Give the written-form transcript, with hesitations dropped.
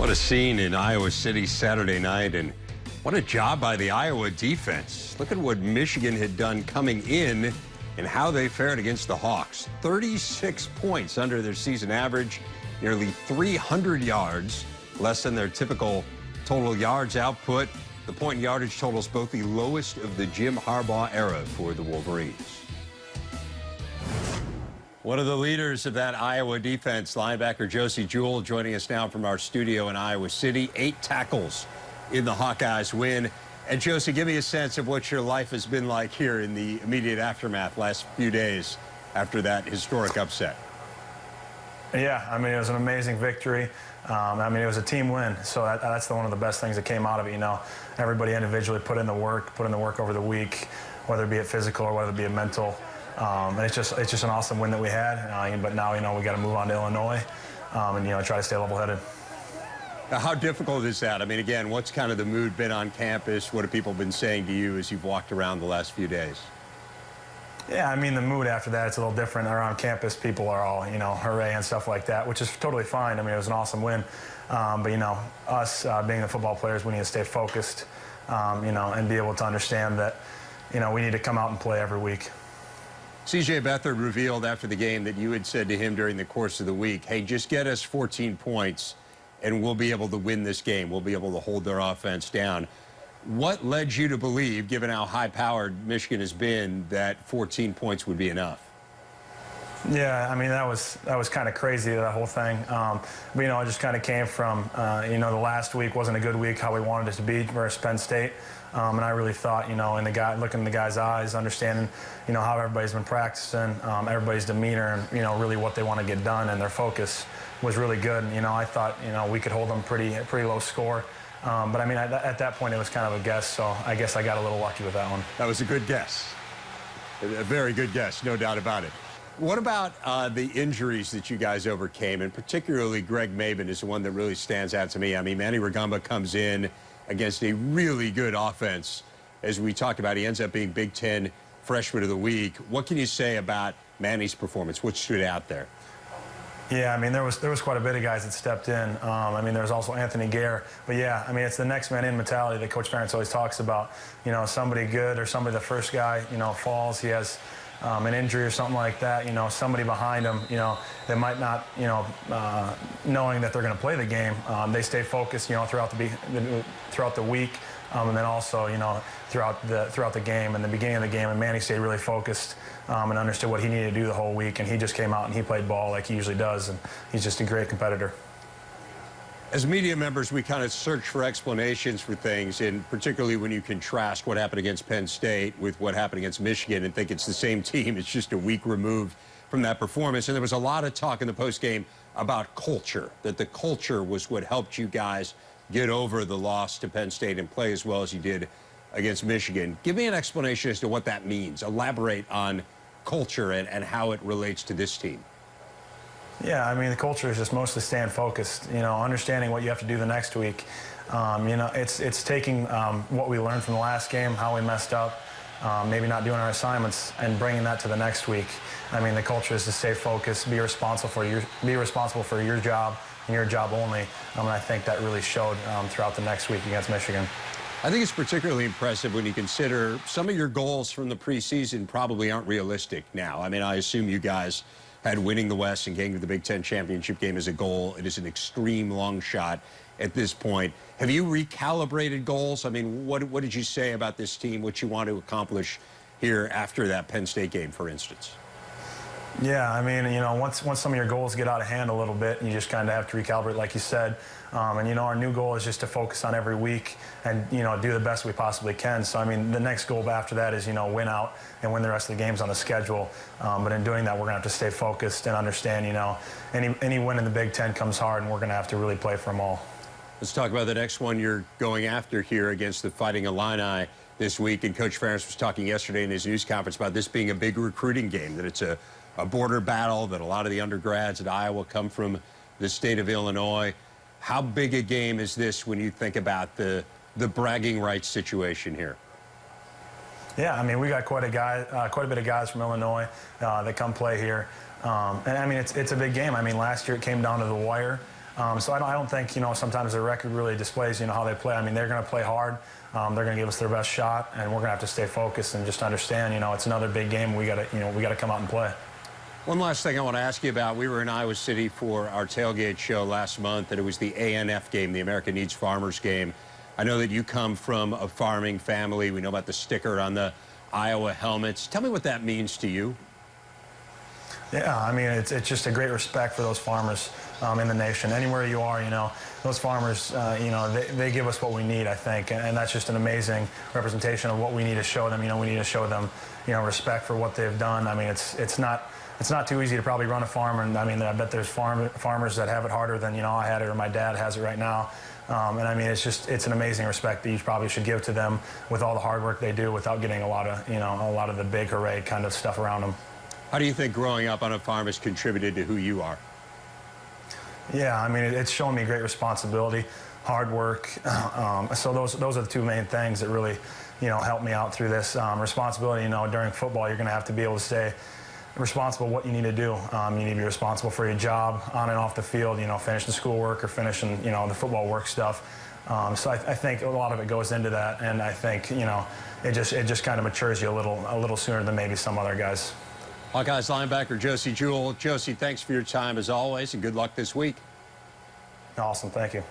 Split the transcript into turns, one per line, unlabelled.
What a scene in Iowa City Saturday night, and what a job by the Iowa defense. Look at what Michigan had done coming in and how they fared against the Hawks. 36 points under their season average, nearly 300 yards, less than their typical total yards output. The point yardage totals both the lowest of the Jim Harbaugh era for the Wolverines. One of the leaders of that Iowa defense, linebacker Josey Jewell, joining us now from our studio in Iowa City. 8 tackles in the Hawkeyes win. And Josey, give me a sense of what your life has been like here in the immediate aftermath last few days after that historic upset.
Yeah, I mean, it was an amazing victory. I mean, it was a team win, so that's one of the best things that came out of it. You know, everybody individually put in the work over the week, whether it be a physical or whether it be a mental. And it's just an awesome win that we had. But now, you know, we got to move on to Illinois, and, you know, try to stay level-headed.
How difficult is that? I mean, again, what's kind of the mood been on campus? What have people been saying to you as you've walked around the last few days?
Yeah, I mean, the mood after that, it's a little different. Around campus, people are all, you know, hooray and stuff like that, which is totally fine. I mean, it was an awesome win. But, you know, us being the football players, we need to stay focused, you know, and be able to understand that, you know, we need to come out and play every week.
C.J. Beathard revealed after the game that you had said to him during the course of the week, hey, just get us 14 points and we'll be able to win this game. We'll be able to hold their offense down. What led you to believe, given how high-powered Michigan has been, that 14 points would be enough?
Yeah, I mean, that was kind of crazy, that whole thing. But, you know, it just kind of came from, you know, the last week wasn't a good week, how we wanted it to be versus Penn State. And I really thought, you know, looking in the guy's eyes, understanding, you know, how everybody's been practicing, everybody's demeanor, and, you know, really what they want to get done, and their focus was really good. And, you know, I thought, you know, we could hold them pretty low score. But, I mean, at that point, it was kind of a guess, so I guess I got a little lucky with that one.
That was a good guess. A very good guess, no doubt about it. What about the injuries that you guys overcame, and particularly Greg Maben is the one that really stands out to me. I mean, Manny Rugamba comes in against a really good offense. As we talked about, he ends up being Big Ten Freshman of the Week. What can you say about Manny's performance? What stood out there?
Yeah, I mean, there was quite a bit of guys that stepped in. I mean, there was also Anthony Gare. But, yeah, I mean, it's the next man in mentality that Coach Ferentz always talks about. You know, somebody good or somebody, the first guy, you know, falls, he has an injury or something like that, you know, somebody behind him, you know, they might not, you know, knowing that they're going to play the game, they stay focused, you know, throughout the week, and then also, you know, throughout the game and the beginning of the game. And Manny stayed really focused and understood what he needed to do the whole week, and he just came out and he played ball like he usually does, and he's just a great competitor.
As media members, we kind of search for explanations for things, and particularly when you contrast what happened against Penn State with what happened against Michigan and think it's the same team. It's just a week removed from that performance. And there was a lot of talk in the postgame about culture, that the culture was what helped you guys get over the loss to Penn State and play as well as you did against Michigan. Give me an explanation as to what that means. Elaborate on culture and how it relates to this team.
Yeah, I mean, the culture is just mostly staying focused, you know, understanding what you have to do the next week. You know, it's taking what we learned from the last game, how we messed up, maybe not doing our assignments, and bringing that to the next week. I mean, the culture is to stay focused, be responsible for your job and your job only. And I think that really showed throughout the next week against Michigan.
I think it's particularly impressive when you consider some of your goals from the preseason probably aren't realistic now. I mean, I assume you guys had winning the West and getting to the Big Ten championship game as a goal. It is an extreme long shot at this point. Have you recalibrated goals? I mean, what did you say about this team, what you want to accomplish here after that Penn State game, for instance?
Yeah, I mean, you know, once some of your goals get out of hand a little bit, you just kind of have to recalibrate, like you said. And, you know, our new goal is just to focus on every week and, you know, do the best we possibly can. So, I mean, the next goal after that is, you know, win out and win the rest of the games on the schedule. But in doing that, we're going to have to stay focused and understand, you know, any win in the Big Ten comes hard, and we're going to have to really play for them all.
Let's talk about the next one you're going after here against the Fighting Illini this week. And Coach Ferentz was talking yesterday in his news conference about this being a big recruiting game, that it's a border battle, that a lot of the undergrads at Iowa come from the state of Illinois. How big a game is this when you think about the bragging rights situation here?
Yeah, I mean, we got quite a bit of guys from Illinois that come play here. And, I mean, it's a big game. I mean, last year it came down to the wire. So I don't think, sometimes the record really displays, how they play. I mean, they're going to play hard. They're going to give us their best shot, and we're going to have to stay focused and just understand, it's another big game. We got to come out and play.
One last thing I want to ask you about. We were in Iowa City for our tailgate show last month, and it was the ANF game, the American Needs Farmers game. I know that you come from a farming family. We know about the sticker on the Iowa helmets. Tell me what that means to you.
Yeah, I mean, it's just a great respect for those farmers in the nation. Anywhere you are, those farmers, they give us what we need, I think, and that's just an amazing representation of what we need to show them. We need to show them, respect for what they've done. I mean, it's not too easy to probably run a farm, and I mean, I bet there's farmers that have it harder than I had it or my dad has it right now. And I mean, it's an amazing respect that you probably should give to them with all the hard work they do without getting a lot of the big hooray kind of stuff around them.
How do you think growing up on a farm has contributed to who you are?
Yeah, I mean, it's shown me great responsibility, hard work. So those are the two main things that really, helped me out through this. Responsibility, during football, you're going to have to be able to stay responsible what you need to do. You need to be responsible for your job on and off the field, finishing schoolwork or finishing, the football work stuff. So I think a lot of it goes into that, and I think, it just kind of matures you a little sooner than maybe some other guys.
Hawkeyes linebacker Josey Jewell. Josey, thanks for your time as always, and good luck this week.
Awesome, thank you.